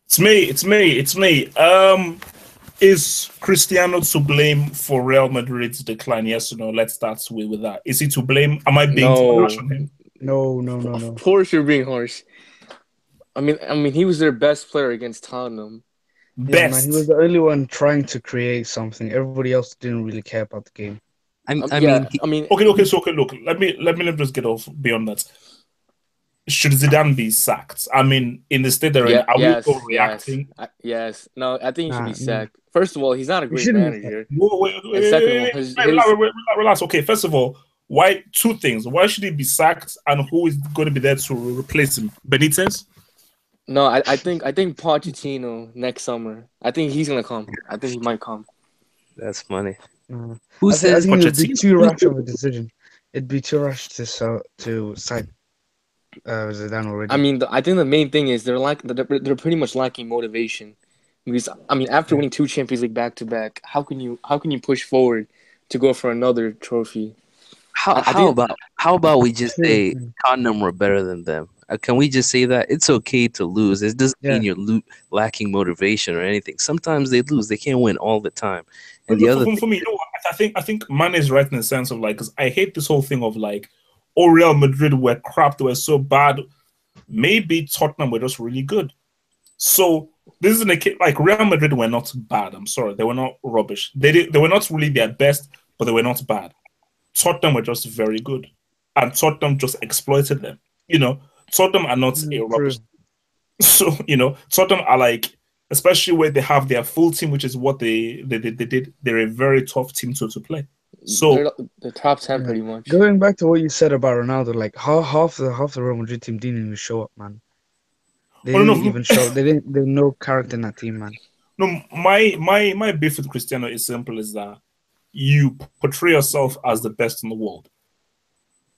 It's me. It's me. It's me. Is Cristiano to blame for Real Madrid's decline? Yes or no? Let's start with that. Is he to blame? Am I being too harsh No, on him? No, no, no, of no. course you're being harsh. I mean, he was their best player against Tottenham. Yeah, man, he was Best. the only one trying to create something. Everybody else didn't really care about the game. I Yeah, mean, he, I mean, Okay. So okay. Look. Let me just get off beyond that. Should Zidane be sacked? I mean, in the state they're in, yeah, are we yes, yes, overreacting? yes. No, I think he should be Nah, nah. sacked. First of all, he's not a He great shouldn't be sacked. manager, Whoa, wait, wait, and wait, second of all, wait, his wait, relax, his relax. Okay, first of all, why two things? Why should he be sacked, and who is going to be there to replace him? Benitez? no, I think Pochettino next summer. I think he's gonna come. I think he might come. that's funny. Nah. Who I says think it would be Pochettino? too rash of a decision. It'd be too rash to cite Zidane I already. mean, I think the main thing is they're pretty much lacking motivation because I mean, after Yeah. winning two Champions League back to back, how can you push forward to go for another trophy? how I how think about how about we just True. say Tottenham were better than them? Can we just say that it's okay to lose? It doesn't mean Yeah. you're lacking motivation or anything. Sometimes they lose; they can't win all the time. And the No, other for, thing, for me, you know what? I think Man is right in the sense of like, because I hate this whole thing of like, oh, Real Madrid were crap, they were so bad. Maybe Tottenham were just really good. So this isn't a case like Real Madrid were not bad. I'm sorry, they were not rubbish. They were not really their best, but they were not bad. Tottenham were just very good, and Tottenham just exploited them. You know, Tottenham are not a rubbish. True. So Tottenham are like, especially where they have their full team, which is what they did. They're a very tough team to play. they're So the top 10 Yeah. pretty much. Going back to what you said about Ronaldo, like half the Real Madrid team didn't even show up, man. They oh no, didn't even show up. They no character in that team, man. no, my beef with Cristiano is simple as that you portray yourself as the best in the world.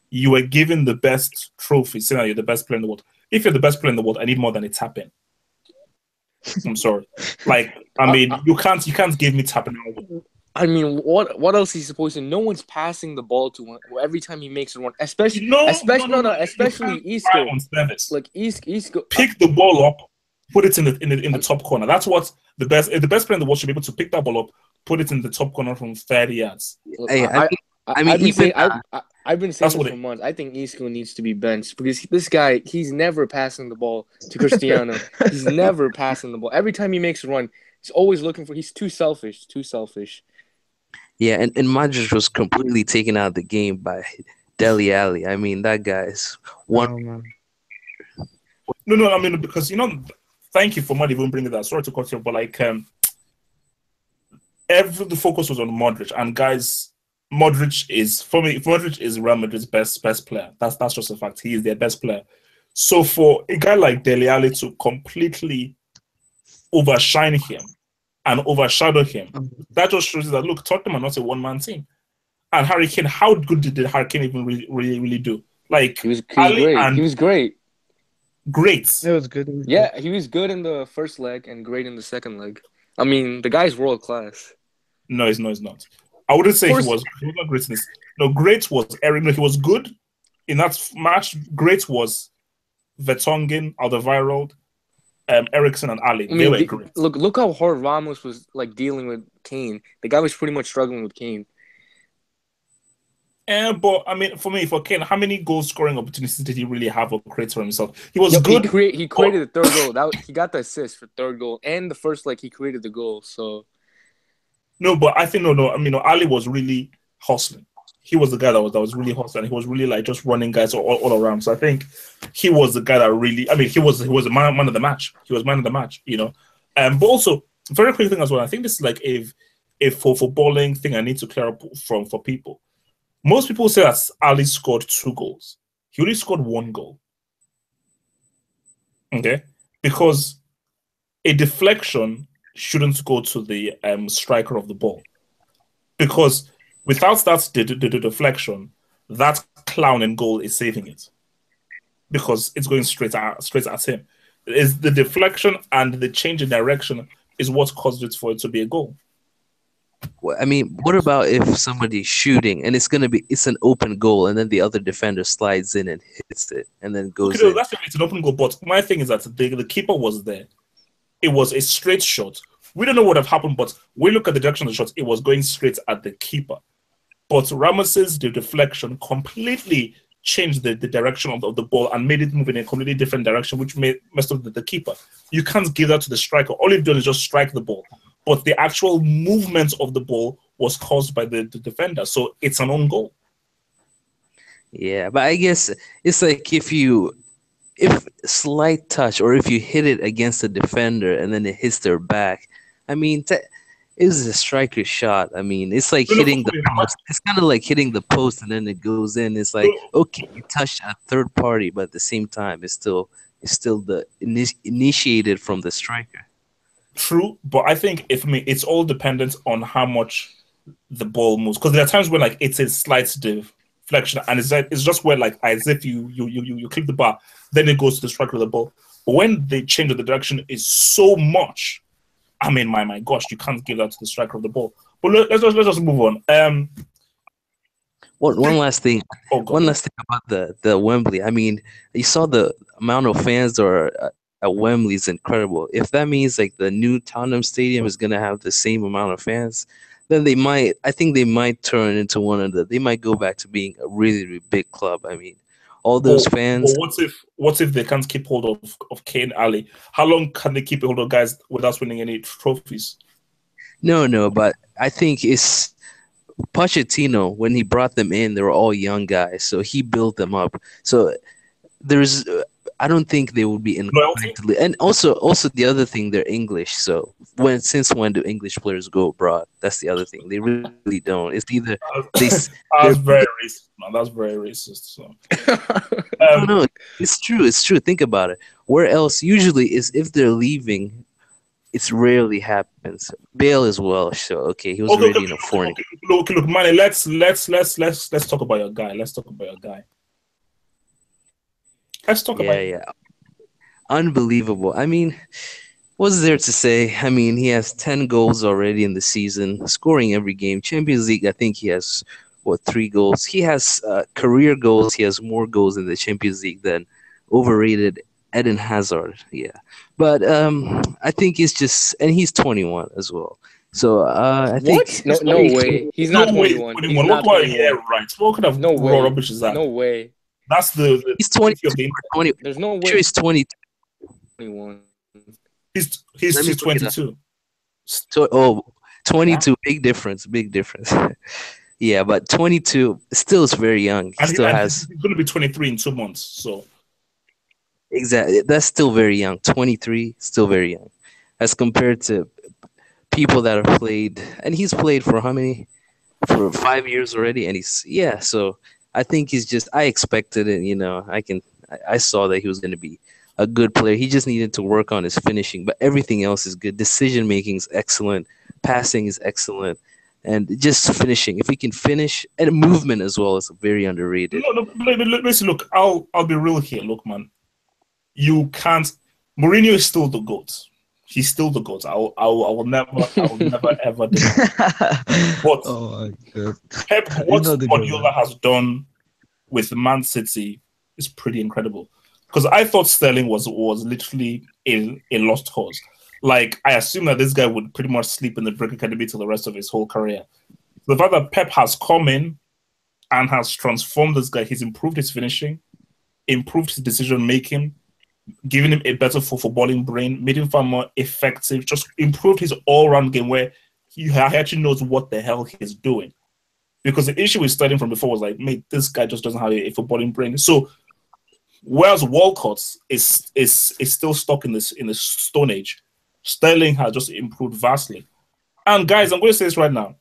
You were given the best trophy, saying that you're the best player in the world. If you're the best player in the world, I need more than a tap in. I'm sorry. Like, I I, mean, I, you can't give me tapping. I mean, what else is he supposed to? No one's passing the ball to him every time he makes a run. Especially, No, no, especially no, no, no. no, You especially can't rely Isco. on service. Like Isco. Pick the ball up, put it in the top corner. That's what the best player in the world should be able to pick that ball up, put it in the top corner from 30 yards. Look, hey, I mean, I've been even saying I've been saying That's this what for it. months. I think Isco needs to be benched because this guy he's never passing the ball to Cristiano. He's never passing the ball. Every time he makes a run, he's always looking for. He's too selfish. Too selfish. yeah, and Modric was completely taken out of the game by Deli Ali. I mean, that guy's one. Oh man. No, no. I mean, because thank you for not even bringing that. Sorry to cut you, off, but like, the focus was on Modric, and guys, Modric is for me. Modric is Real Madrid's best player. That's just a fact. He is their best player. So for a guy like Dele Alli to completely overshine him and overshadow him, Um, that just shows you that look, Tottenham are not a one-man team. And Harry Kane, how good did Harry Kane even really do? Like He was Ali great. He and was great. great. it was good. It was good. Yeah, he was good in the first leg and great in the second leg. I mean, the guy's world class. No, he's not. I wouldn't Of say he course, was. He was not great in this. No, great was Eric. No, he was good in that match. Great was Vertonghen, Alderweireld, Ericsson, and Ali. I They mean, were great. look how hard Ramos was like dealing with Kane. The guy was pretty much struggling with Kane. But I mean, for Kane, how many goal scoring opportunities did he really have or create for himself? He was Yep, good. he But created the third goal. He got the assist for third goal and the first leg he created the goal. So no, but I think no. I mean, no, Ali was really hustling. He was the guy that was really hustling. He was really like just running guys all around. So I think he was the guy that really. I mean, he was a man of the match. He was man of the match. But also very quick thing as well. I think this is like a for footballing thing I need to clear up for people. Most people say that Ali scored 2 goals. He only scored 1 goal. Okay, because a deflection shouldn't go to the striker of the ball because without the deflection, that clown in goal is saving it because it's going straight at him. It's the deflection and the change in direction is what caused it for it to be a goal. I mean, what about if somebody's shooting and it's an open goal and then the other defender slides in and hits it and then Okay, goes no, in? that's it's an open goal. But my thing is that the keeper was there. it was a straight shot. We don't know what have happened, but we look at the direction of the shot, it was going straight at the keeper. But Ramos's the deflection completely changed the direction of the ball and made it move in a completely different direction, which messed up the keeper. You can't give that to the striker. All you've done is just strike the ball. But the actual movement of the ball was caused by the defender. So it's an own goal. Yeah, but I guess it's like if slight touch or if you hit it against the defender and then it hits their back, I mean, it is a striker's shot. I mean, it's like hitting the post. It's kind of like hitting the post and then it goes in. It's like, okay, you touched a third party, but at the same time, it's still the initiated from the striker. True, but I think it's all dependent on how much the ball moves. Because there are times when like it's a slight deflection, and it's just where like as if you click the bar, then it goes to the striker of the ball. But when they change the direction is so much, I mean, my gosh, you can't give that to the striker of the ball. But let's just move on. One last thing. One last thing about the Wembley. I mean, you saw the amount of fans that are at Wembley is incredible. If that means like the new Tottenham Stadium is gonna have the same amount of fans, then I think they might turn into they might go back to being a really, really big club. I mean, all those fans. But what if they can't keep hold of Kane, Ali? How long can they keep hold of guys without winning any trophies? No, but I think it's Pochettino, when he brought them in, they were all young guys, so he built them up. So I don't think they would be inclined to, and also the other thing, they're English. So since when do English players go abroad? That's the other thing. They really don't. It's either that's very racist, man. That's very racist. So. No, it's true. It's true. Think about it. Where else usually is if they're leaving? It's rarely happens. Bale is Welsh, so okay, he was already in a foreign. Look, Manny. Let's talk about your guy. Let's talk about your guy. Let's talk about. Yeah. Unbelievable. I mean, what's there to say? I mean, he has 10 goals already in the season, scoring every game. Champions League, I think he has 3 goals. He has career goals. He has more goals in the Champions League than overrated Eden Hazard. Yeah. But I think he's just, and he's 21 as well. So I think no way. He's not 21. He's not 21. Right. What kind of rubbish is that? No way. That's he's 20. There's no way. Sure, he's 21. He's 22. So 22, big difference. Yeah, but 22 still is very young. He's going to be 23 in 2 months. So exactly, that's still very young. 23, still very young, as compared to people that have played. And he's played for how many? For 5 years already, and so. I think I expected it, I saw that he was going to be a good player. He just needed to work on his finishing, but everything else is good. Decision making is excellent. Passing is excellent. And just finishing. If he can finish, and movement as well is very underrated. No, listen, look, I'll be real here. Look, man, you can't. Mourinho is still the GOAT. He's still the GOAT. I will never ever do that. But oh my God. Pep, what Guardiola has done with Man City is pretty incredible. Because I thought Sterling was literally a lost cause. Like, I assume that this guy would pretty much sleep in the brick academy till the rest of his whole career. The fact that Pep has come in and has transformed this guy, he's improved his finishing, improved his decision making, giving him a better footballing brain, made him far more effective, just improved his all-round game where he actually knows what the hell he's doing. Because the issue with Sterling from before was like, mate, this guy just doesn't have a footballing brain. So, whereas Walcott is still stuck in this Stone Age, Sterling has just improved vastly. And guys, I'm going to say this right now: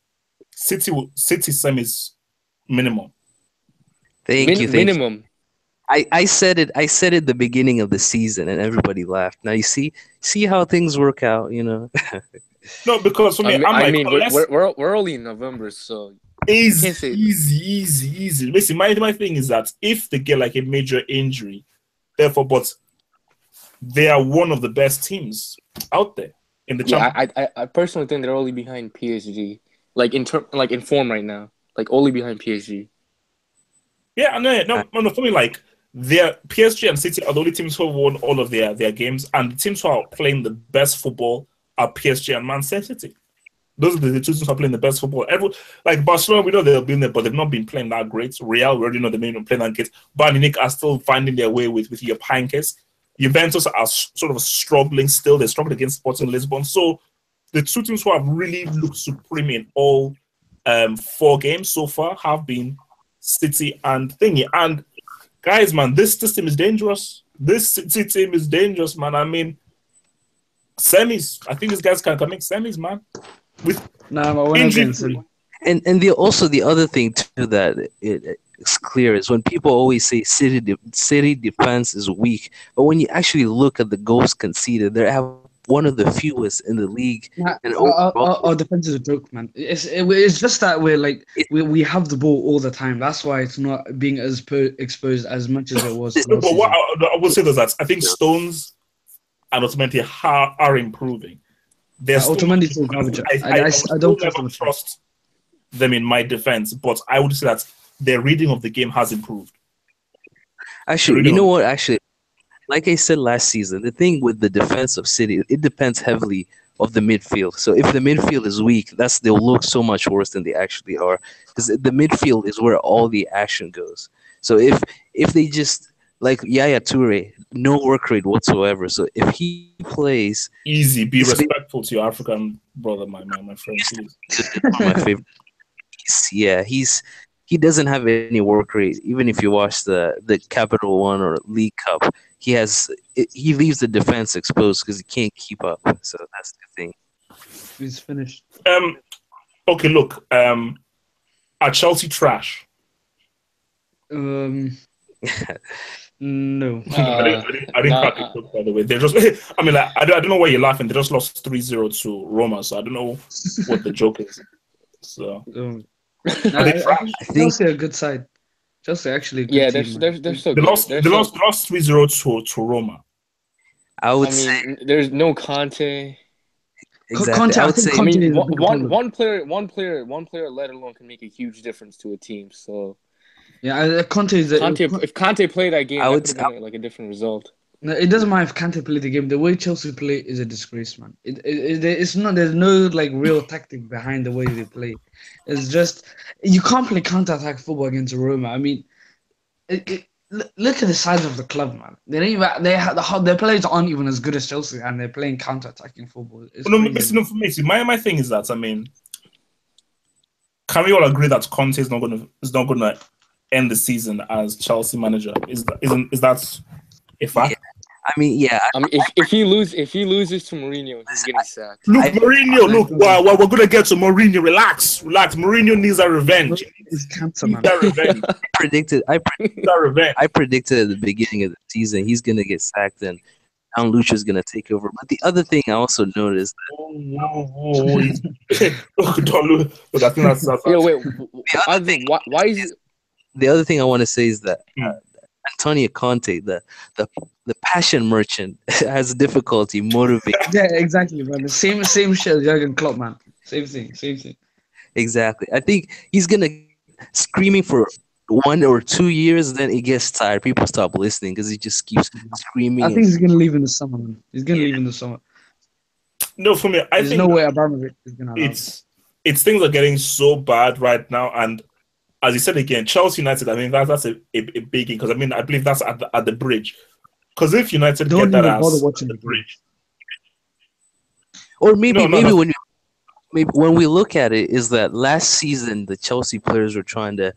City semis minimum. Thank you. Minimum. I said it the beginning of the season and everybody laughed. Now you see how things work out, No, because for me, we're only in November, so easy. Listen, my thing is that if they get like a major injury, but they are one of the best teams out there in the Champions. I personally think they're only behind PSG, like in form right now, like only behind PSG. Yeah, no. For me, like their PSG and City are the only teams who have won all of their games, and the teams who are playing the best football are PSG and Man City. Those are the two teams who are playing the best football. Like Barcelona, we know they've been there, but they've not been playing that great. Real, we already know they've been playing that great. Bayern Munich are still finding their way with your Pankes. Juventus are sort of struggling still. They're struggling against Sporting Lisbon. So the two teams who have really looked supreme in all 4 games so far have been City and Thingy. And guys, man, this team is dangerous. This City team is dangerous, man. I mean, semis. I think these guys can make semis, man. With injury. And the other thing too that it's clear is when people always say City defense is weak, but when you actually look at the goals conceded, they have one of the fewest in the league. Our defense is a joke, man. It's just that we have the ball all the time. That's why it's not being as exposed as much as it was. But what I will say is that I think Stones and Otamendi are improving. Otamendi is garbage. I don't trust them in my defense, but I would say that their reading of the game has improved. Actually, you know what? Actually, like I said last season, the thing with the defense of City, it depends heavily of the midfield. So if the midfield is weak, they'll look so much worse than they actually are, because the midfield is where all the action goes. So if they just like Yaya Toure, no work rate whatsoever. So if he plays easy, be respectful to your African brother, my friend, please. My favorite. He doesn't have any work rate. Even if you watch the Capital One or League Cup, he leaves the defense exposed because he can't keep up. So that's the thing. He's finished. Okay, look. Are Chelsea trash? No. I didn't crack the joke, by the way. They're just. I mean, like, I don't know why you're laughing. They just lost 3-0 to Roma, so I don't know what the joke is. So. I think Chelsea are a good side. Chelsea actually a good team. They're so they good. lost 3-0 to Roma. I would say there's no Conte. Exactly. Conte, I would say one player, let alone, can make a huge difference to a team. So yeah, if Conte played that game, that would have been like a different result. No, it doesn't matter if Kante play the game. The way Chelsea play is a disgrace, man. It's not. There's no like real tactic behind the way they play. It's just you can't play counter-attack football against Roma. I mean, look at the size of the club, man. Their players aren't even as good as Chelsea, and they're playing counter-attacking football. For me, my thing is that, I mean, can we all agree that Conte is not gonna end the season as Chelsea manager? Is that a fact? Yeah. I mean, yeah. If he loses to Mourinho, he's getting sacked. Look, Mourinho. We're gonna get to Mourinho. Relax. Mourinho needs a revenge. It's cancer, man. I predicted at the beginning of the season he's gonna get sacked and Lucha's gonna take over. But the other thing I also noticed. Why is it? The other thing I want to say is that Antonio Conte, the passion merchant, has difficulty motivating. Yeah, exactly, man. The same shit as Jurgen Klopp, man. Same thing. Exactly. I think he's gonna screaming for 1 or 2 years, then he gets tired. People stop listening because he just keeps screaming. I think he's gonna leave in the summer, man. He's gonna leave in the summer. No, for me, I think there's no way Abramovich is gonna allow it's things are getting so bad right now, and as you said again, Chelsea United. I mean, that's a big thing, because I mean, I believe that's at the bridge. Because if United don't get that even bother watching the bridge, or maybe when we look at it, is that last season the Chelsea players were trying to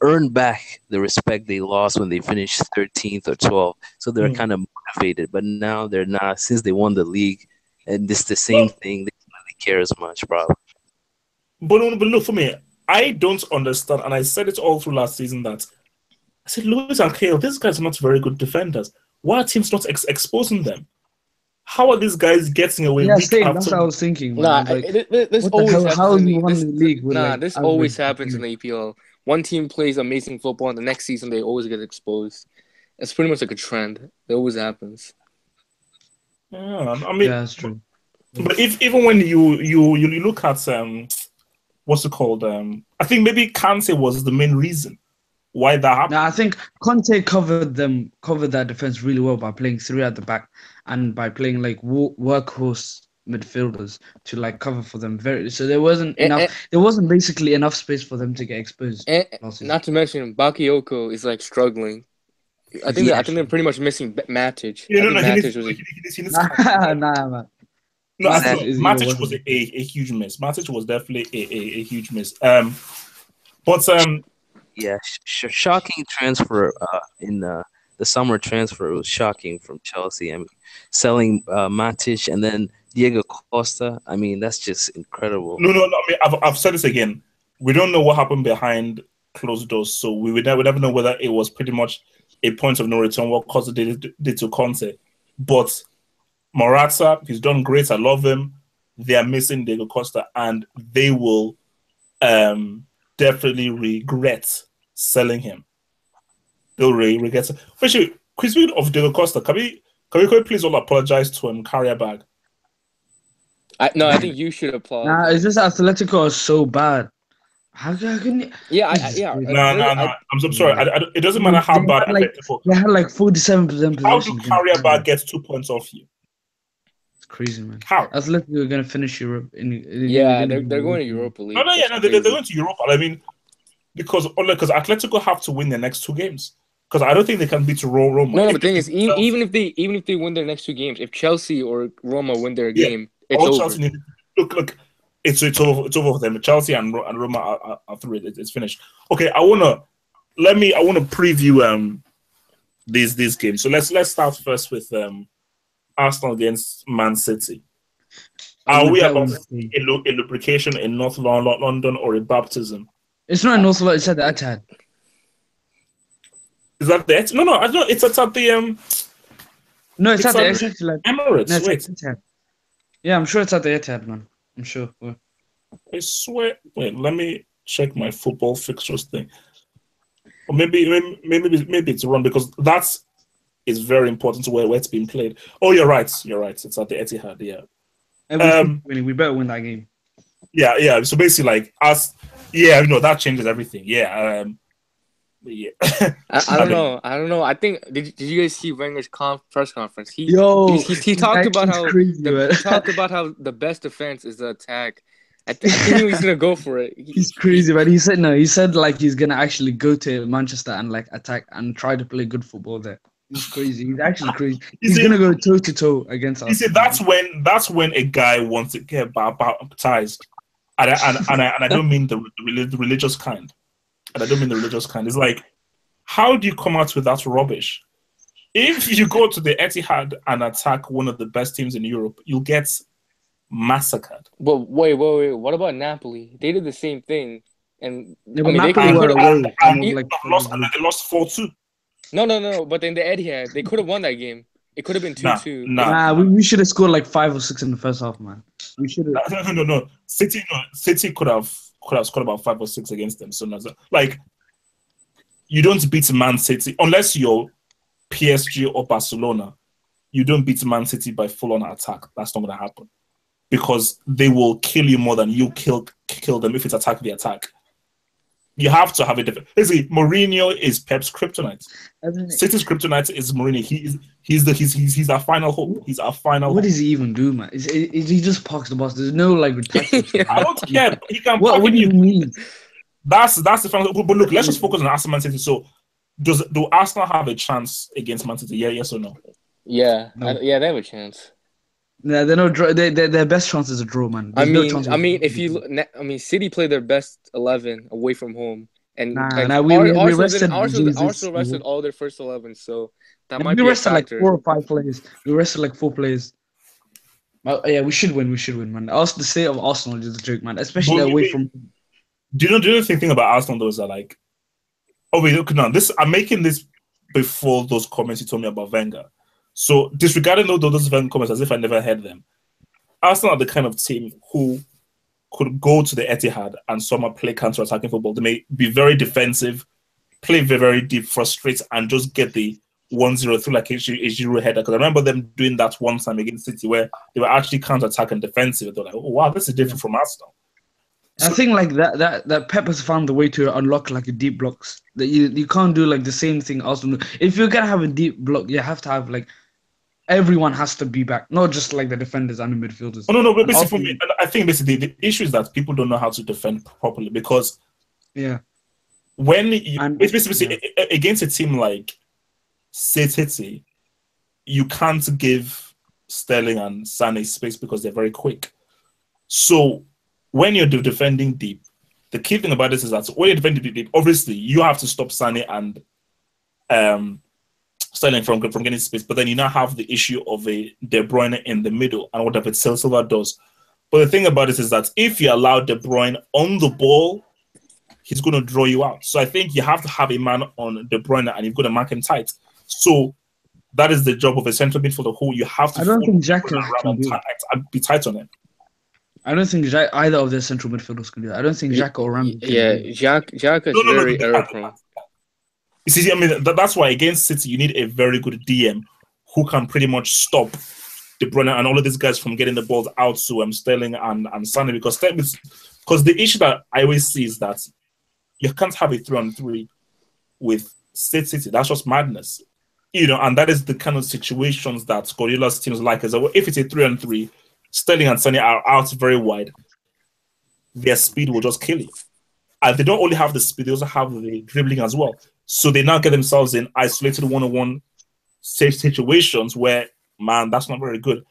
earn back the respect they lost when they finished 13th or 12th, so they're kind of motivated. But now they're not, since they won the league, and it's the same thing. They don't really care as much, probably. But look, for me, I don't understand, and I said it all through last season that I said, Lewis and Kale, these guys are not very good defenders. Why are teams not exposing them? How are these guys getting away? Yeah, that's what I was thinking. This always happens in the EPL. EPL. One team plays amazing football, and the next season they always get exposed. It's pretty much like a trend. It always happens. Yeah, I mean, that's true. But even when you look at what's it called? I think maybe Kante was the main reason why that happened. Now I think Conte covered that defense really well by playing three at the back and by playing like workhorse midfielders to like cover for them. So there wasn't And, enough. There wasn't basically enough space for them to get exposed. and last season. not to mention, Bakayoko is like struggling. I think they're pretty much missing Matic. Yeah, I think he Matic needs, was. he needs Nah, man. no, I Matic think is Matic even was worse. a huge miss. Matic was definitely a huge miss. But Yeah, shocking transfer in the summer transfer. It was shocking from Chelsea. I mean, selling Matic and then Diego Costa. I mean, that's just incredible. no. I mean, I've said this again. We don't know what happened behind closed doors, so we would never know whether it was pretty much a point of no return what Costa did to Conte. But Morata, he's done great. I love him. They are missing Diego Costa, and they will definitely regret selling him. They'll regret. Especially, speaking of Diego Costa, can we please all apologize to him? Carrier bag. I think you should applaud. Nah, it's just Atletico are so bad. How can you? Yeah, Jesus yeah. Christ. No. I'm sorry. It doesn't matter how They bad had, like, Atletico. They had like 47% How possession. do Carrier bag get 2 points off you? It's crazy, man. How? Atletico are gonna finish Europe. Yeah, they're going to Europa League. They're going to Europe. I mean, because Atletico have to win their next 2 games. Because I don't think they can beat Roma. No, the thing is, even if they win their next 2 games, if Chelsea or Roma win their game, it's all over. Chelsea look, it's over for them. Chelsea and Roma are through it. It's finished. Okay, I wanna preview these games. So let's start first with Arsenal against Man City. Are we about a lubrication in North London or a baptism? It's not in North London. It's at the Etihad. Is that the No, I don't know. It's at the No, it's at the at Etihad. Emirates. No, it's Wait, at the Etihad. Yeah, I'm sure it's at the Etihad, man. I'm sure. I swear. Wait, let me check my football fixtures thing. Or maybe it's wrong because is very important to where it's being played. Oh, you're right. It's at the Etihad. Yeah. And we better win that game. Yeah. So basically, that changes everything. Yeah. Yeah. I don't know. I think did you guys see Wenger's press conference? He talked about how the best defense is the attack. I think he's gonna go for it. He's crazy, but he said no. He said like he's gonna actually go to Manchester and like attack and try to play good football there. He's crazy. He's actually crazy. He's gonna go toe to toe against us. You see, that's when a guy wants to get baptized, and I don't mean the religious kind. And I don't mean the religious kind. It's like, how do you come out with that rubbish? If you go to the Etihad and attack one of the best teams in Europe, you'll get massacred. But wait. What about Napoli? They did the same thing, and they lost 4-2. No. But in the Etihad, they could have won that game. It could have been 2-2. Nah, we should have scored like 5 or 6 in the first half, man. We should have. No. City could have scored about 5 or 6 against them. So like, you don't beat Man City unless you're PSG or Barcelona. You don't beat Man City by full-on attack. That's not going to happen because they will kill you more than you kill them if it's attack the attack. You have to have a different. Basically, Mourinho is Pep's kryptonite. City's kryptonite is Mourinho. He's our final hope. He's our final. What does he even do, man? He just parks the bus. There's no like. I don't care. He can. What do you mean? That's the final. But look, let's just focus on Arsenal, Man City. So, do Arsenal have a chance against Man City? Yeah, yes or no? Yeah, no. They have a chance. Yeah, their best chance is a draw, man. City played their best 11 away from home, and we rested Arsenal rested all their first 11, so that might be a factor. Like 4 or 5 players. We rested like 4 players. Yeah, we should win, man. Also, the state of Arsenal is a joke, man. Especially away from. Do you know the thing about Arsenal? Those are like, I'm making this before those comments you told me about Wenger. So disregarding those Wenger comments as if I never heard them, Arsenal are the kind of team who could go to the Etihad and somehow play counter-attacking football. They may be very defensive, play very, very deep, frustrate, and just get the 1-0 through like a Giroud header. Because I remember them doing that one time against City where they were actually counter-attacking defensive. They're like, oh, wow, this is different from Arsenal. I think like that Pep has found the way to unlock like a deep blocks. That you can't do like the same thing Arsenal do. If you're gonna have a deep block, you have to have like everyone has to be back, not just like the defenders and the midfielders. Oh, no, but And basically, for Arsenal, me, I think basically the issue is that people don't know how to defend properly because yeah, when you and it's basically against a team like City, you can't give Sterling and Sane space because they're very quick. So when you're defending deep, the key thing about this is that when you're defending deep, obviously you have to stop Sane and Sterling from getting space, but then you now have the issue of a De Bruyne in the middle and whatever Silva does. But the thing about it is that if you allow De Bruyne on the ball, he's going to draw you out. So I think you have to have a man on De Bruyne and you've got to mark him tight. So that is the job of a central midfielder who you have to. I don't think Xhaka can do and be tight on it. I don't think either of their central midfielders can do that. I don't think Xhaka or Ramsey can Yeah, do it. Xhaka is very error prone. You see, I mean, that's why against City, you need a very good DM who can pretty much stop De Bruyne and all of these guys from getting the balls out to Sterling and Sane because the issue that I always see is that you can't have a 3-on-3 with City. That's just madness. And that is the kind of situations that Guardiola's teams like. As well, if it's a 3-on-3, Sterling and Sane are out very wide, their speed will just kill you. And they don't only have the speed, they also have the dribbling as well. So they now get themselves in isolated one-on-one situations where, man, that's not very good.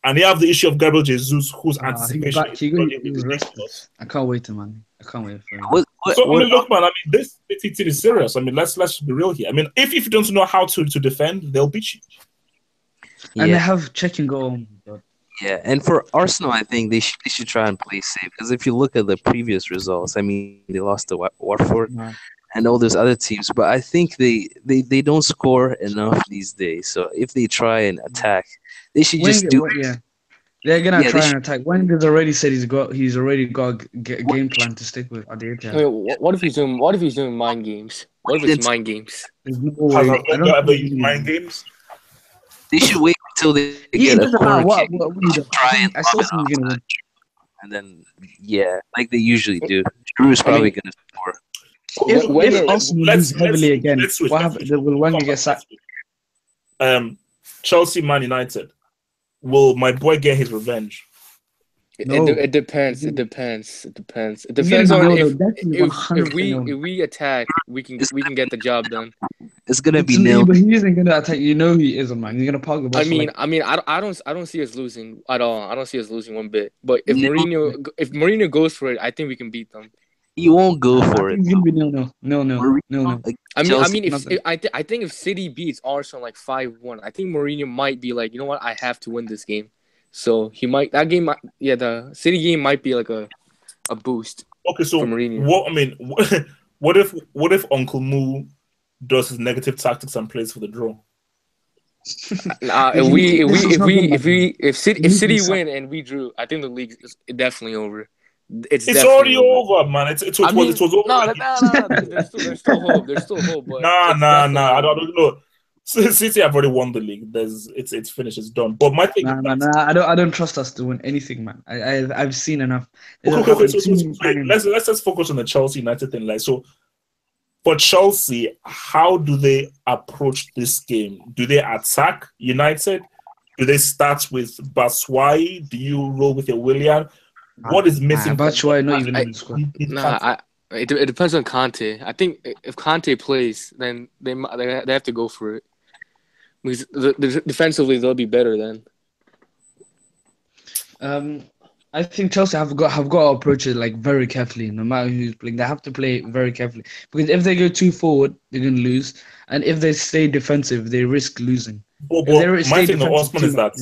And they have the issue of Gabriel Jesus, whose anticipation is ridiculous. I can't wait, man. I can't wait for him. Look, man, I mean, this team is serious. I mean, let's be real here. I mean, if you don't know how to defend, they'll beat you. And they have check and go. Yeah, and for Arsenal, I think they should try and play safe because if you look at the previous results, I mean, they lost to Watford and all those other teams, but I think they don't score enough these days. So if they try and attack, they should just do it. Yeah, they're gonna try and attack. Wenger's already said he's already got a game plan to stick with. What if he's doing mind games? What if it's mind games? There's no way. I don't ever use mind games. They should wait until they get a corner kick. Try and and then like they usually do. Drew's probably gonna score. If Arsenal lose heavily again, what happens? Will Wenger get sacked? Chelsea, Man United. Will my boy get his revenge? No. It depends. It depends on if we attack, we can get the job done. It's gonna be nil. But he isn't gonna attack. You know he isn't, man. He's gonna park the ball. I don't see us losing at all. I don't see us losing one bit. But if Mourinho goes for it, I think we can beat them. He won't go for it. It's gonna be no. I think if City beats Arsenal like 5-1, I think Mourinho might be like, you know what, I have to win this game. So he might the City game might be like a boost. Okay, so for Mourinho. What if Uncle Moo does his negative tactics and plays for the draw? If City win and we drew, I think the league is definitely over. It's already over, man. It was over. No. There's still hope. There's still hope. But nah. I don't know. City have already won the league. It's finished. It's done. But my thing, I don't trust us to win anything, man. I've seen enough. Okay. Let's just focus on the Chelsea United thing. Like, so for Chelsea, how do they approach this game? Do they attack United? Do they start with Batshuayi? Do you roll with your Willian? What is missing? Batshuayi not even in the squad. It depends on Conte. I think if Conte plays, then they have to go for it. Because defensively they'll be better then. I think Chelsea have got to approach it like very carefully. No matter who's playing, they have to play very carefully because if they go too forward, they're going to lose, and if they stay defensive, they risk losing. But my thing, Osman, is that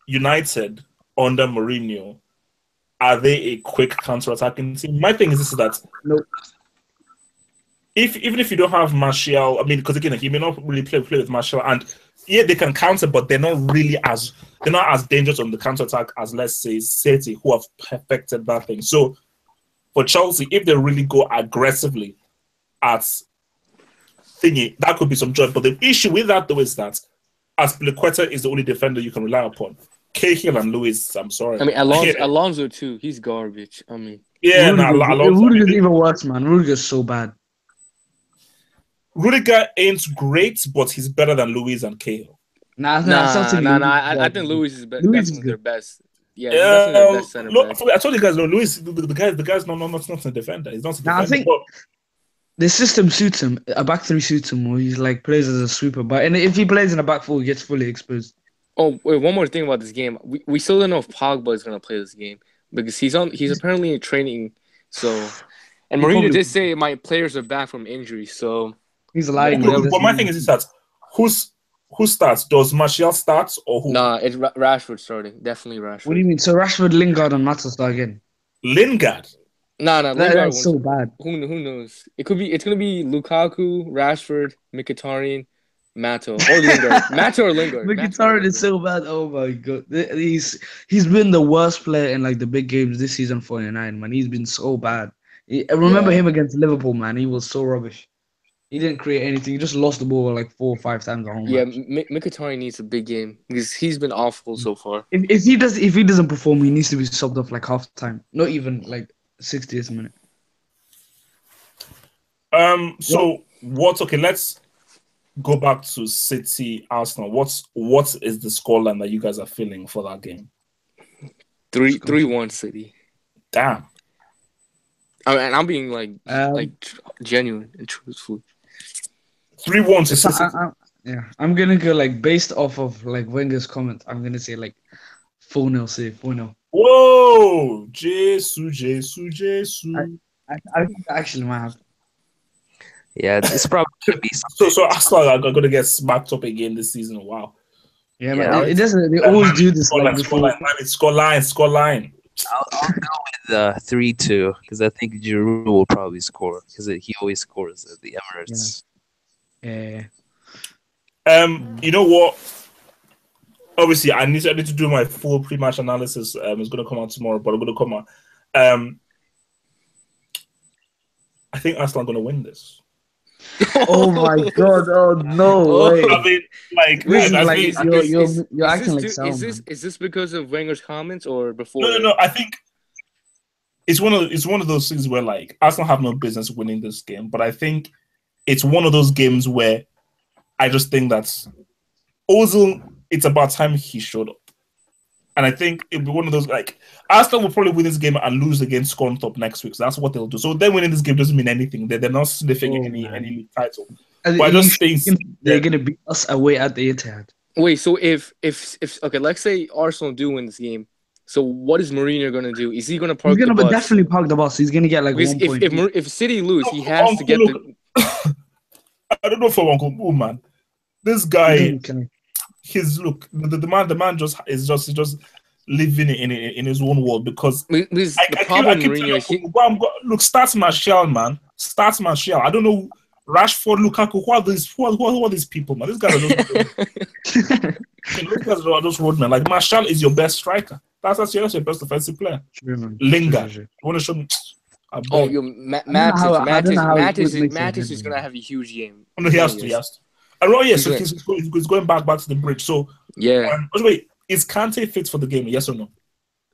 United under Mourinho, are they a quick counter-attacking team? My thing is that even if you don't have Martial, I mean, because again, he may not really play with Martial, and they can counter, but they're not as dangerous on the counter-attack as, let's say, City, who have perfected that thing. So for Chelsea, if they really go aggressively at thingy, that could be some joy. But the issue with that, though, is that Azpilicueta is the only defender you can rely upon. Cahill and Lewis, I'm sorry. I mean, Alonso too. He's garbage. I mean, Yeah, no, Rudiger's even worse, man. Rudiger's so bad. Rudiger ain't great, but he's better than Luis and Cahill. Nah. I think Luis is definitely their best. Yeah, he's definitely their best center back. I told you guys, no, Luis, the guy's not a defender. He's not a defender. I think the system suits him. A back three suits him, where he's like plays as a sweeper. But and if he plays in a back four, he gets fully exposed. Oh, wait, one more thing about this game. We still don't know if Pogba is gonna play this game because he's apparently in training. So, and Mourinho did say my players are back from injury. So he's lying. But my thing is that who starts? Does Martial start or who? Nah, it's Rashford starting. Definitely Rashford. What do you mean? So Rashford, Lingard, and Mata start again? Lingard? Nah. That's so bad. Who knows? It's gonna be Lukaku, Rashford, Mkhitaryan, Mato, or Lingard. Mato or Lingard. Mkhitaryan is so bad. Oh my god, he's been the worst player in like the big games this season. 49, man. He's been so bad. I remember him against Liverpool, man. He was so rubbish. He didn't create anything. He just lost the ball like 4 or 5 times at home. Yeah, Mkhitaryan needs a big game because he's been awful so far. If he doesn't perform, he needs to be subbed off like half time. Not even like 60th minute. Let's go back to City Arsenal. What is the scoreline that you guys are feeling for that game? 3-1 City. Damn. And I'm being like genuine and truthful. 3-1 to City. I'm gonna go like based off of like Wenger's comment. I'm gonna say like 4-0. Say 4-0. Whoa, Jesus. I actually might have. Yeah, it's probably gonna be so Arsenal are gonna get smacked up again this season. Wow. Yeah, man. It doesn't. They always do this. Scoreline. I'll go with 3-2 because I think Giroud will probably score because he always scores at the Emirates. Yeah. You know what? Obviously, I need to do my full pre-match analysis. It's going to come out tomorrow, but I'm going to come out. I think Arsenal are going to win this. Oh my god! Oh no way! I mean, you're acting like Sal. Is this because of Wenger's comments or before? No. I think it's one of those things where like Arsenal have no business winning this game, but I think it's one of those games where I just think that Ozil, it's about time he showed up. And I think it'll be one of those, like, Arsenal will probably win this game and lose against Scunthorpe next week. So that's what they'll do. So them winning this game doesn't mean anything. They're not sniffing any title. But I just think they're going to beat us away at the Etihad. Wait, so if okay, let's say Arsenal do win this game. So what is Mourinho going to do? Is he going to park the bus? He's going to definitely park the bus. He's going to get like 1 point. If City lose, he has to get the... I don't know for Uncle Boo, man. This guy... the man is just living in his own world because look, starts Martial, man. Starts Martial. I don't know Rashford, Lukaku. Who are these people, man? These guys are just roadmen. Like Martial is your best striker. That's your best offensive player. Lingard. You want to show me? Mattis is gonna have a huge game. No, he has to. So he's going back to the bridge. So wait, is Kante fit for the game? Yes or no?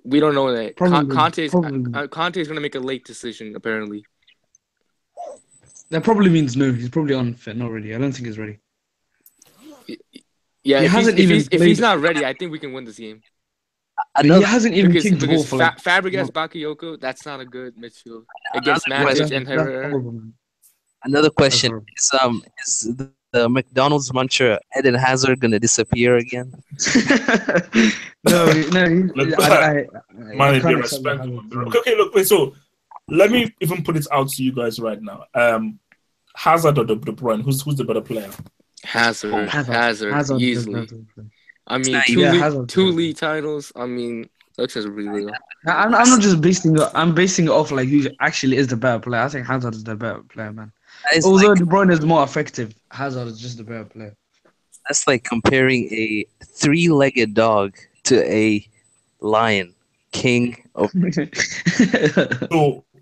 We don't know that. Kante is going to make a late decision apparently. That probably means no. He's probably unfit, not ready. I don't think he's ready. Yeah, if he's not ready, I think we can win this game. He hasn't even kicked the ball for Fabregas, Bakayoko. That's not a good midfield against Matic and Herrera. Another question is the McDonald's muncher Eden Hazard gonna disappear again? No. Man, be respectful. Okay, look, wait. So let me even put it out to you guys right now. Hazard or De Bruyne? Who's the better player? Hazard, easily. I mean, two league titles. I mean, that's just really real. I'm not just basing it. I'm basing it off like who actually is the better player. I think Hazard is the better player, man. Although De Bruyne is more effective, Hazard is just the better player. That's like comparing a 3-legged dog to a lion, king of.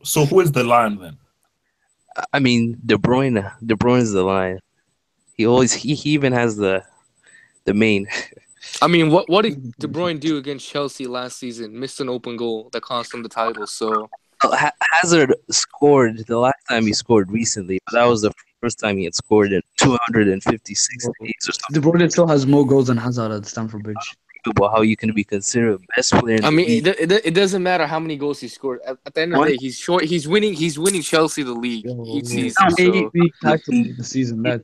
So who is the lion then? I mean, De Bruyne. De Bruyne is the lion. He even has the mane. I mean, what did De Bruyne do against Chelsea last season? Missed an open goal that cost them the title. So Hazard scored the last time he scored recently, but that was the first time he had scored in 256 days or De something. Bruyne still has more goals than Hazard at Stamford Bridge. About how you can be considered best player in I the mean, league. it doesn't matter how many goals he scored. At the end of the day, he's short. He's winning. He's winning Chelsea the league each season. So Three titles this season. That's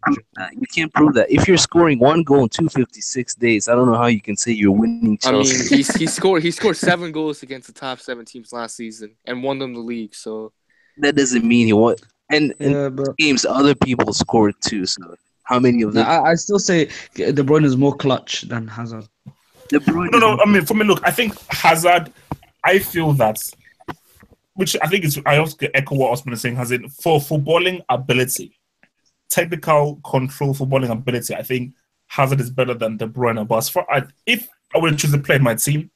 You can't prove that. If you're scoring one goal in 256 days, I don't know how you can say you're winning I mean, Chelsea. he scored 7 goals against the top 7 teams last season and won them the league. So That doesn't mean he won. And in yeah, but games, other people scored too. So how many of them? I still say De Bruyne is more clutch than Hazard. De Bruyne No. I mean, for me, look, I think Hazard. I feel that, which I think is, I also echo what Osman is saying. Has it for footballing ability, technical control, footballing ability? I think Hazard is better than De Bruyne. But if I were to choose to play in my team,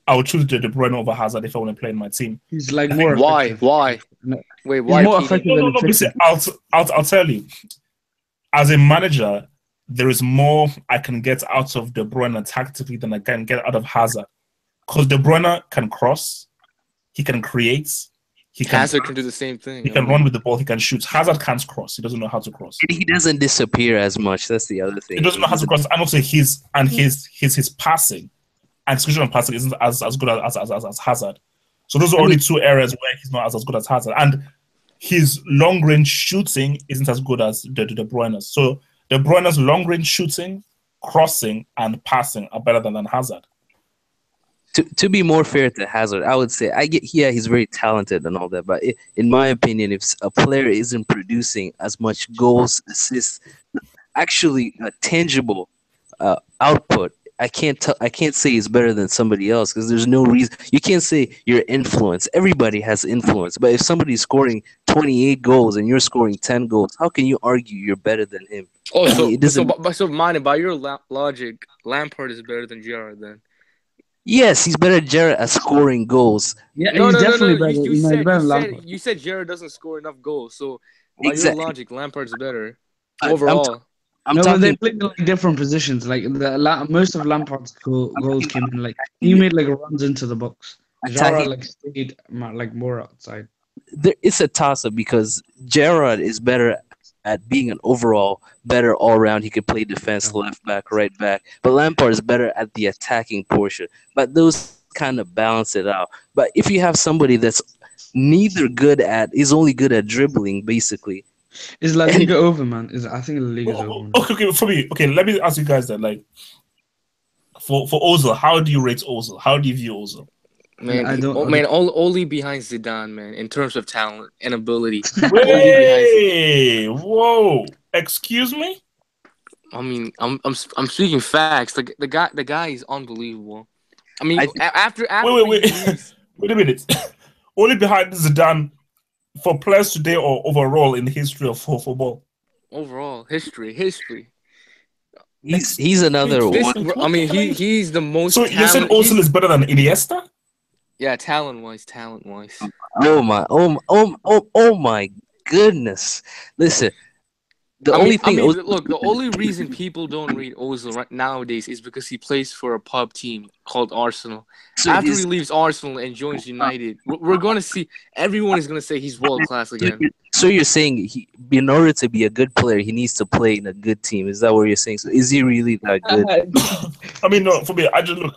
I would choose De Bruyne over Hazard if I want to play in my team. He's like more. why? Effective. Why? No. Wait, He's why? more Petey? effective No, than listen, efficient. I'll tell you. As a manager, there is more I can get out of De Bruyne tactically than I can get out of Hazard. Because De Bruyne can cross, he can create, Hazard can do the same thing. he can run with the ball, he can shoot. Hazard can't cross. He doesn't know how to cross. he doesn't disappear as much. That's the other thing. He doesn't know how to cross, and also his passing and execution of passing isn't as good as Hazard. So those are only two areas where he's not as good as Hazard. And his long range shooting isn't as good as De Bruyne's. So De Bruyne's long range shooting, crossing, and passing are better than Hazard. To be more fair to Hazard, I would say he's very talented and all that, but in my opinion, if a player isn't producing as much goals, assists, actually a tangible output, I can't say he's better than somebody else because there's no reason. You can't say your influence. Everybody has influence, but if somebody's scoring 28 goals and you're scoring 10 goals, how can you argue you're better than him? Oh, I mean, so mine, by your logic, Lampard is better than Gerrard then. Yes, he's better than Gerrard at scoring goals. Yeah, he's definitely better. You said Gerrard doesn't score enough goals, so by your logic, Lampard's better overall. I'm talking. They played in like different positions. Like most of Lampard's goals came in like he made like runs into the box. Gerrard like stayed like more outside. It's a toss up because Gerrard is better at being an overall better all round. He could play defense, left back, right back. But Lampard is better at the attacking portion. But those kind of balance it out. But if you have somebody that's neither good at, is only good at dribbling, basically. Is La Liga over, man? I think La Liga is over. Okay, for me, let me ask you guys that. Like, for Ozil, how do you rate Ozil? How do you view Ozil? Man, only behind Zidane, man, in terms of talent and ability. Whoa! Excuse me? I mean, I'm speaking facts. Like the guy is unbelievable. I mean, after wait a minute. Only behind Zidane for players today or overall in the history of football. Overall history. He's another one. I mean, he's the most. So you're saying Ozil is better than Iniesta? Yeah, talent wise. Oh my goodness! Listen, the only reason people don't read Ozil right nowadays is because he plays for a pub team called Arsenal. So after he leaves Arsenal and joins United, we're going to see everyone is going to say he's world class again. So you're saying in order to be a good player, he needs to play in a good team? Is that what you're saying? So is he really that good? I mean, no. For me, I just look.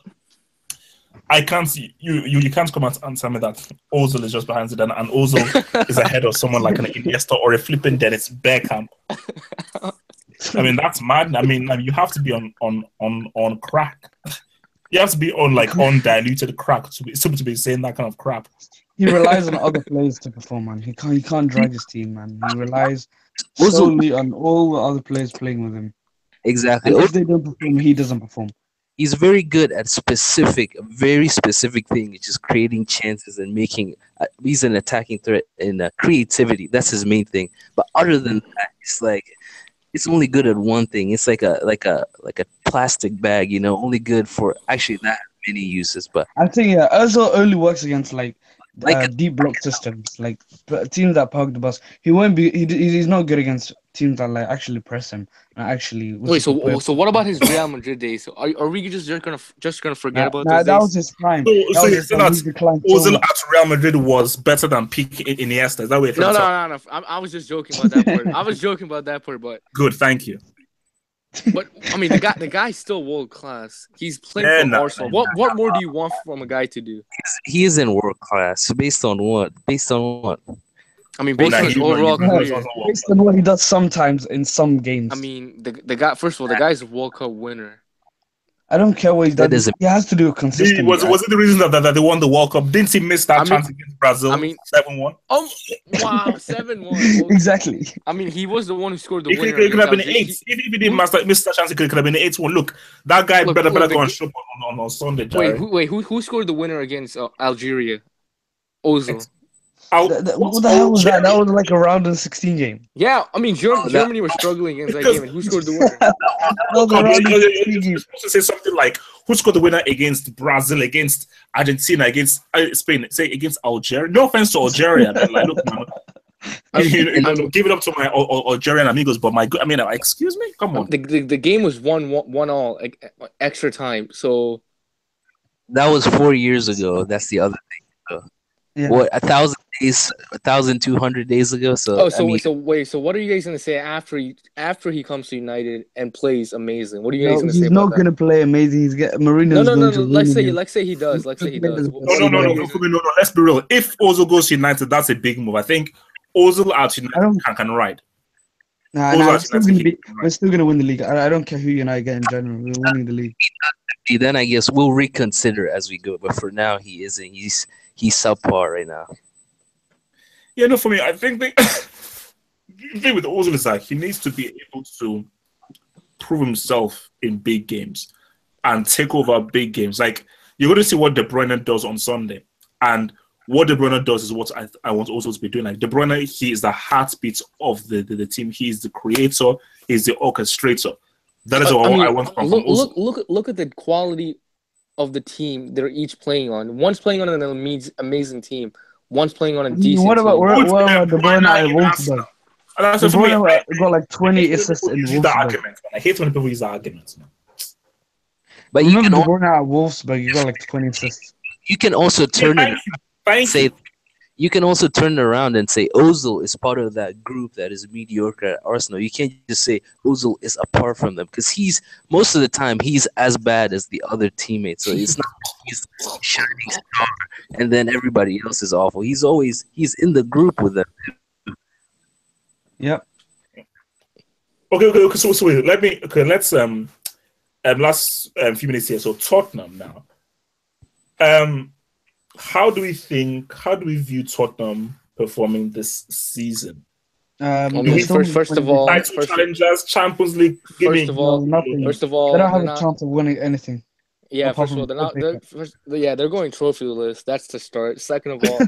I can't see you can't come and tell me that Ozil is just behind Zidane and Ozil is ahead of someone like an Iniesta or a flipping Dennis Beckham. I mean, that's mad. I mean, you have to be on crack. You have to be on like undiluted crack to be saying that kind of crap. He relies on other players to perform, man. He can't drag his team, man. He relies solely on all the other players playing with him. Exactly. And if they don't perform, he doesn't perform. He's very good at a very specific thing, which is creating chances and making. He's an attacking threat and creativity. That's his main thing. But other than that, it's only good at one thing. It's like a plastic bag, only good for actually not many uses. But I think Ozil only works against deep block systems, like teams that park the bus. He won't be. He's not good against teams that like actually press him and actually. Wait, so what about his Real Madrid days? So are we just gonna forget about those that days? was his prime. So you're saying that Ozil at Real Madrid was better than peak Iniesta? Is that what you're trying to No. I was just joking about that part. I was joking about that part, but good. Thank you. But I mean, the guy's still world class. He's playing for Arsenal. What more do you want from a guy to do? He is in world class. Based on what? I mean, based on his overall career. Based on what he does sometimes in some games. I mean, the guy. First of all, the guy's a World Cup winner. I don't care what he does. He has to do it consistently. Was it the reason that they won the World Cup? Didn't he miss that chance against Brazil? 7-1. Oh wow, 7-1. Exactly. I mean, he was the one who scored the winner. It could have been 8. If he didn't miss that chance, it could have been 8-1. Look, that guy better go and show on Sunday. Wait, who scored the winner against Algeria? Ozil. What the hell was that? That was like a round of 16 game. Yeah, I mean, Germany was struggling against that game, and who scored the winner? You're supposed to say something like, who scored the winner against Brazil, against Argentina, against Spain, say against Algeria? No offense to Algeria. Like, look, man, give it up to my Algerian amigos, but excuse me? Come on. The game was 1-1 extra time, so... That was 4 years ago. That's the other thing. Yeah. What, 1,000 days, 1,200 days ago? So so what are you guys gonna say after he comes to United and plays amazing? What are you guys gonna say? He's not gonna play amazing. He's Mourinho's No. Let's say he does. Let's say he does. No. Let's be real. If Ozil goes to United, that's a big move. I think Ozil at United can ride. We're still gonna win the league. I don't care who United get in general. We're winning the league. Then I guess we'll reconsider as we go. But for now, he isn't. He's subpar right now. Yeah, no, for me, I think the thing with Ozil is that he needs to be able to prove himself in big games and take over big games. Like, you're going to see what De Bruyne does on Sunday. And what De Bruyne does is what I want Ozil to be doing. Like, De Bruyne, he is the heartbeat of the team. He is the creator. He's the orchestrator. That is all I want from Ozil. Look at the quality of the team they're each playing on. One's playing on an amazing team. One's playing on a decent team. What about De Bruyne at Wolfsburg? De Bruyne got like 20 assists in Wolfsburg. I hate when people use the arguments, man. But De Bruyne at Wolfsburg, you got like 20 assists. You can also turn You can also turn it around and say Ozil is part of that group that is mediocre at Arsenal. You can't just say Ozil is apart from them because most of the time he's as bad as the other teammates. So it's not he's shining star and then everybody else is awful. He's in the group with them. Yep. Okay. So let's last few minutes here. So Tottenham now. How do we view Tottenham performing this season? First of all, challengers, Champions League. First of all, they don't have a chance of winning anything. Yeah, first of all, they're going trophyless. That's the start. Second of all,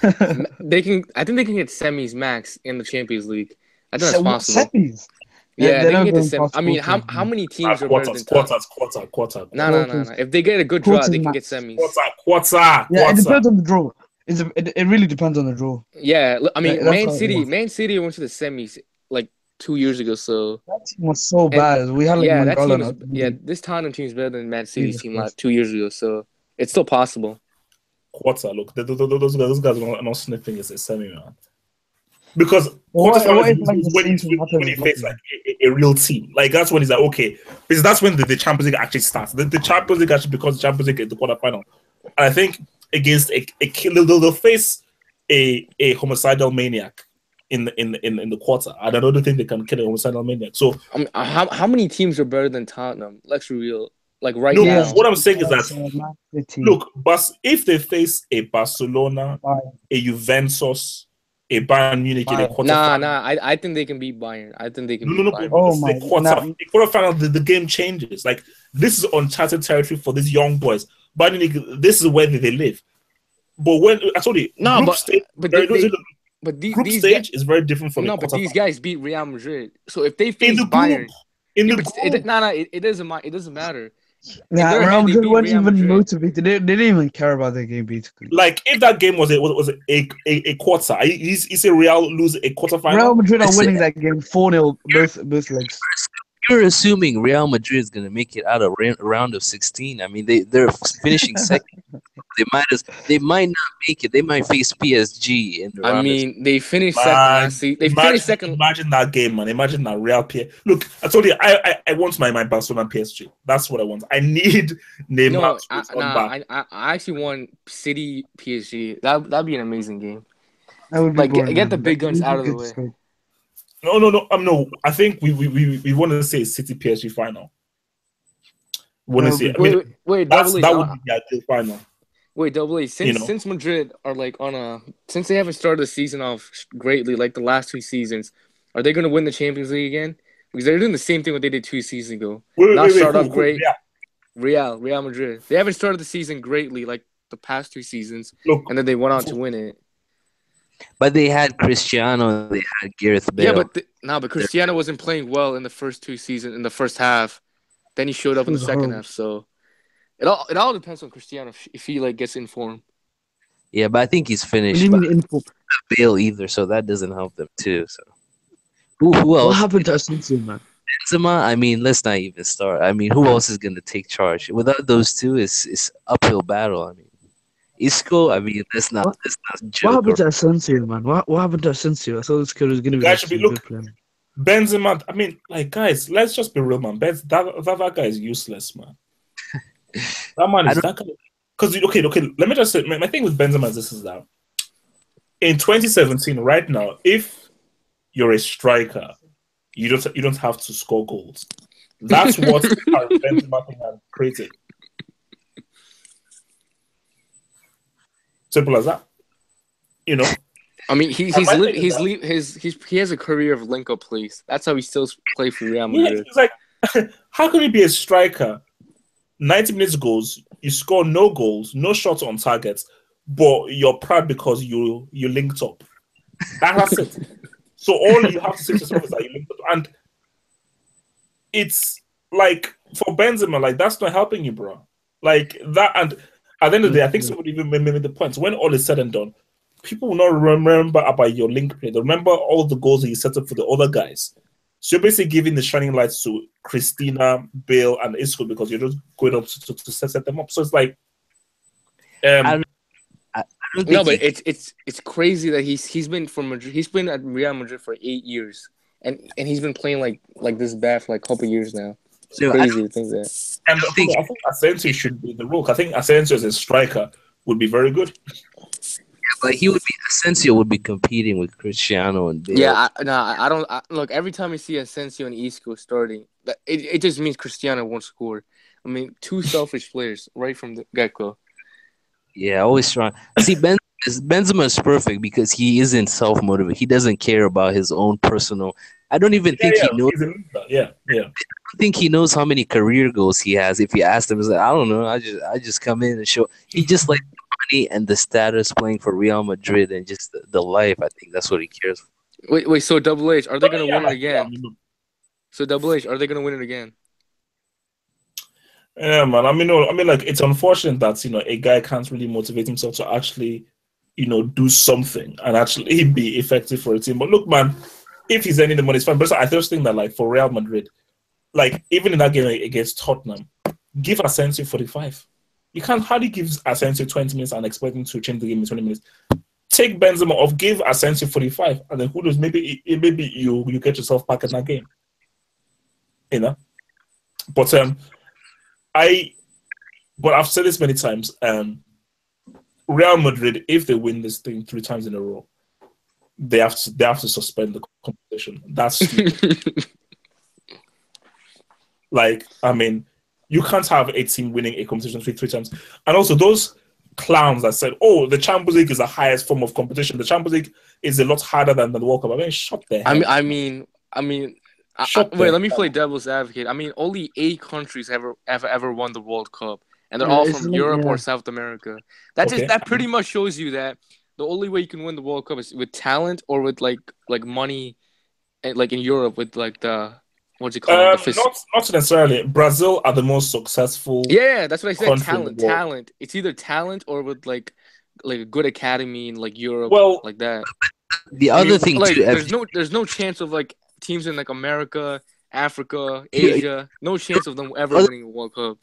I think they can get semis max in the Champions League. I think that's possible. Semis? Yeah, they can get the semis. I mean, how many teams are better than quarter? No. If they get a good draw, they can get semis. Quarter. Yeah, it depends on the draw. It really depends on the draw. Yeah, I mean, Man City went to the semis like 2 years ago. So that team was so bad. We had this Tottenham team is better than Man City's team like 2 years ago. So it's still possible. Quarter. Look, those guys are not sniffing as a semi, man. Because when he faces like a real team, like that's when he's like, okay, because that's when the Champions League actually starts. The Champions League actually becomes the Champions League at the quarterfinal. And I think against they'll face a homicidal maniac in the quarter. I don't think they can kill a homicidal maniac. So how many teams are better than Tottenham? Let's be real. Like now. What I'm saying is that look, but if they face a Barcelona, a Juventus, a Bayern Munich in a quarterfinal. I think they can beat Bayern. I think they can beat Bayern. Oh my God. Quarterfinal, the game changes. Like, this is uncharted territory for these young boys. Bayern Munich, this is where they live. But when I told you, group stage is very different from but these guys beat Real Madrid. So if they face Bayern, it doesn't matter. Nah, their Real head, they Madrid beat weren't Real even Madrid. motivated. They didn't even care about their game, basically. Like, if that game was a quarter, is a Real lose a Real quarterfinal? Madrid are winning that game 4-0, both legs. You're assuming Real Madrid is going to make it out of round of 16. I mean, they're finishing second. They might not make it. They might face PSG in the I round of. mean, they finished second Man, last season. They finished second. imagine that game, man. Imagine that Real PSG. Look, I told you, I want my Barcelona PSG. That's what I want. I need Neymar No, to return back. I actually want City PSG. That'd be an amazing game. That would be Like boring, get the man. big That guns would be out of the good way. story. No. I think we want to say City PSG final. We want to say. I mean, Wait, that double H. would be the ideal final. Wait, double H. Since Madrid are like since they haven't started the season off greatly, like the last 2 seasons, are they going to win the Champions League again? Because they're doing the same thing what they did 2 seasons ago. Wait, start off cool. great. Yeah. Real Madrid. They haven't started the season greatly like the past 2 seasons, Look, and then they went on to win it. But they had Cristiano, they had Gareth Bale. Yeah, but Cristiano wasn't playing well in the first 2 seasons in the first half. Then he showed up in the second half. So it all depends on Cristiano if he like gets in form. Yeah, but I think he's finished. But not Bale either, so that doesn't help them too. So who else? What happened to Asensio, man? Benzema. I mean, let's not even start. I mean, who else is going to take charge? Without those two, it's uphill battle. I mean, Isco. I mean, let's not joke. What happened to Asensio, man? What happened to Asensio? I thought this kid was going to be a good player. Benzema. I mean, like, guys, let's just be real, man. That guy is useless, man. That man is that guy. Because okay. Let me just say, my thing with Benzema is that in 2017, right now, if you're a striker, you don't have to score goals. That's what Benzema has created. Simple as that. You know. I mean, he has a career of link-up plays. That's how he still plays for Real Madrid. Yeah, it's like, how can he be a striker? 90 minutes goes, you score no goals, no shots on targets, but you're proud because you linked up. That's it. So all you have to say to yourself is that you linked up, and it's like for Benzema, like that's not helping you, bro. Like that, and at the end of the day, I think somebody even made the point. When all is said and done, people will not remember about your link play. They remember all the goals that you set up for the other guys. So you're basically giving the shining lights to Christina, Bale, and Isco because you're just going up to set them up. So it's like, but it's crazy that he's been from Madrid. He's been at Real Madrid for 8 years, and he's been playing like this bad for like a couple years now. It's crazy to think that. And I think Asensio should be the role. I think Asensio as a striker would be very good. But Asensio would be competing with Cristiano and Bale. Yeah, I don't look. Every time I see Asensio and Isco starting, it just means Cristiano won't score. I mean, two selfish players right from the get-go. Yeah, always trying. See, Benzema is perfect because he isn't self-motivated. He doesn't care about his own personal. I don't even think he knows. Yeah. I don't think he knows how many career goals he has. If you ask him, he's like, I don't know. I just come in and show. He just like money and the status playing for Real Madrid and just the life. I think that's what he cares for. Wait. So Double H, are they gonna win it again? So Double H, are they gonna win it again? Yeah, man. I mean, like it's unfortunate that a guy can't really motivate himself to actually, do something and actually be effective for a team. But look, man, if he's earning the money, it's fine. But I just think that like for Real Madrid, like even in that game against Tottenham, give Asensio 45. You can't hardly give Asensio 20 minutes and expect him to change the game in 20 minutes. Take Benzema off, give Asensio 45, and then who knows? Maybe you get yourself back in that game. But I've said this many times. Real Madrid, if they win this thing 3 times in a row, they have to suspend the competition. That's like, I mean, you can't have a team winning a competition 3 times. And also those clowns that said, "Oh, the Champions League is the highest form of competition. The Champions League is a lot harder than the World Cup." I mean, shut the head. I mean. Wait, let me play devil's advocate. I mean, only 8 countries have ever won the World Cup, and they're all from Europe or South America. That pretty much shows you that the only way you can win the World Cup is with talent or with like money, like in Europe with like the what's it called? Not necessarily. Brazil are the most successful. Yeah, that's what I said. Talent. It's either talent or with like a good academy in like Europe, like that. The other thing like, too, there's no chance of like teams in like America, Africa, Asia, no chance of them ever winning a World Cup.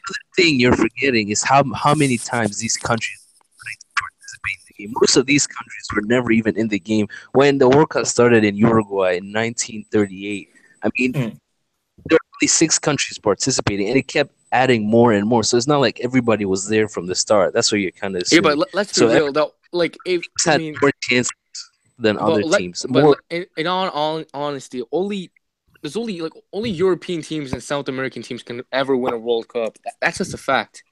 The thing you're forgetting is how many times these countries participate in the game. Most of these countries were never even in the game when the World Cup started in Uruguay in 1938. I mean, there were only 6 countries participating, and it kept adding more and more. So it's not like everybody was there from the start. That's what you're kind of assuming. Yeah, but let's be real though. Like, if had more chances than other teams. But in all honesty, there's only European teams and South American teams can ever win a World Cup. That's just a fact.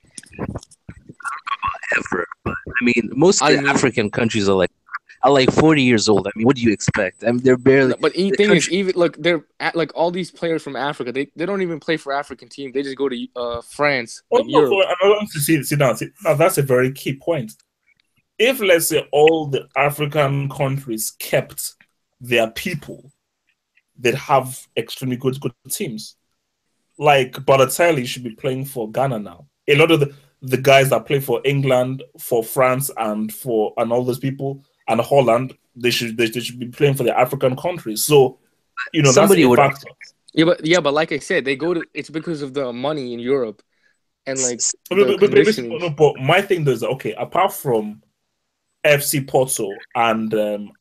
Ever, but I mean, most of the African countries are like 40 years old. I mean, what do you expect? I mean, they're barely. But the thing is, even they're like all these players from Africa. They don't even play for African team. They just go to France. Europe. See now, that's a very key point. If, let's say, all the African countries kept their people, they'd have extremely good teams. Like Balotelli should be playing for Ghana now. A lot of the guys that play for England, for France, and all those people, and Holland, they should be playing for the African countries. So, somebody would. Factor. But like I said, they go to. It's because of the money in Europe, and like. But my thing is, okay, apart from FC Porto and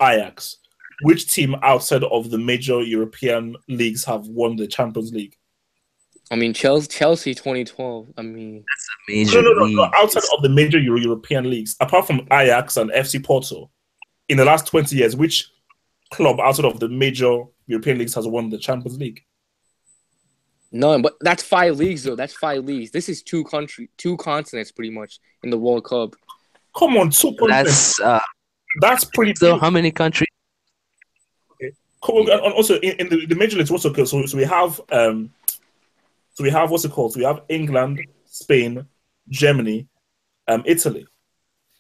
Ajax, which team outside of the major European leagues have won the Champions League? I mean, Chelsea 2012. I mean, that's a major league. No. Outside of the major European leagues, apart from Ajax and FC Porto, in the last 20 years, which club outside of the major European leagues has won the Champions League? None, but that's 5 leagues though. That's 5 leagues. This is 2 continents pretty much in the World Cup. Come on, 2 continents. That's pretty. So how many countries? Okay. Cool. And also in the major leagues, what's okay? So we have what's it called? So we have England, Spain, Germany, Italy.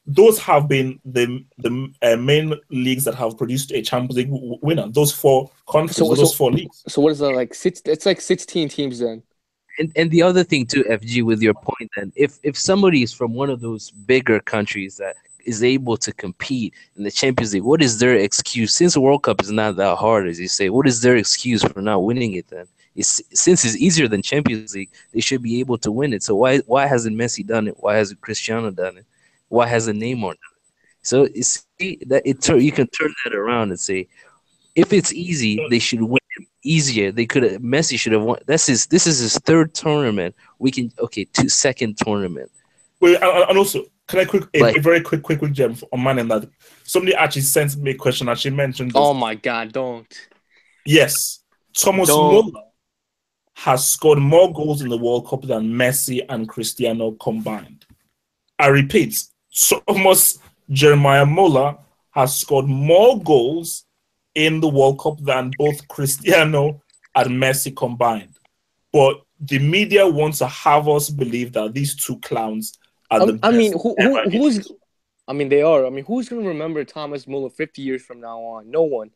Those have been the main leagues that have produced a Champions League winner. Those 4 countries, those 4 leagues. So what is that like? It's like 16 teams then. And the other thing too, FG, with your point, then, if somebody is from one of those bigger countries that is able to compete in the Champions League, what is their excuse? Since the World Cup is not that hard, as you say, what is their excuse for not winning it then? Since it's easier than Champions League, they should be able to win it. So why hasn't Messi done it? Why hasn't Cristiano done it? Why hasn't Neymar done it? So you can turn that around and say, if it's easy, they should win it easier. Messi should have won. This is his 3rd tournament. Second tournament. Wait, and also, can I a very quick gem on man in that somebody actually sent me a question. Actually mentioned this. Oh my God! Don't. Yes, Thomas Muller has scored more goals in the World Cup than Messi and Cristiano combined. I repeat, Thomas Jeremiah Muller has scored more goals in the World Cup than both Cristiano and Messi combined. But the media wants to have us believe that these 2 clowns are the best. I mean, who's? I mean, they are. I mean, who's going to remember Thomas Muller 50 years from now on? No one.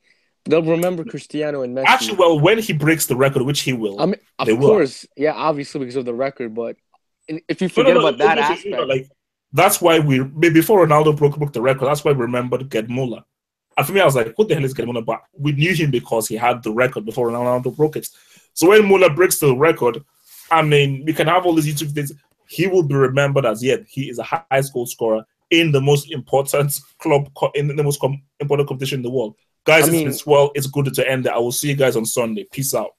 They'll remember Cristiano and Messi. Actually, well, when he breaks the record, which he will. I mean, of course, yeah, obviously because of the record. But if you forget about that aspect, that's why before Ronaldo broke the record. That's why we remembered Gerd Muller. And for me, I was like, what the hell is Gerd Muller? But we knew him because he had the record before Ronaldo broke it. So when Muller breaks the record, I mean, we can have all these YouTube things. He will be remembered as he is a highest goal scorer in the most important club in the most important competition in the world. Guys, it's good to end there. I will see you guys on Sunday. Peace out.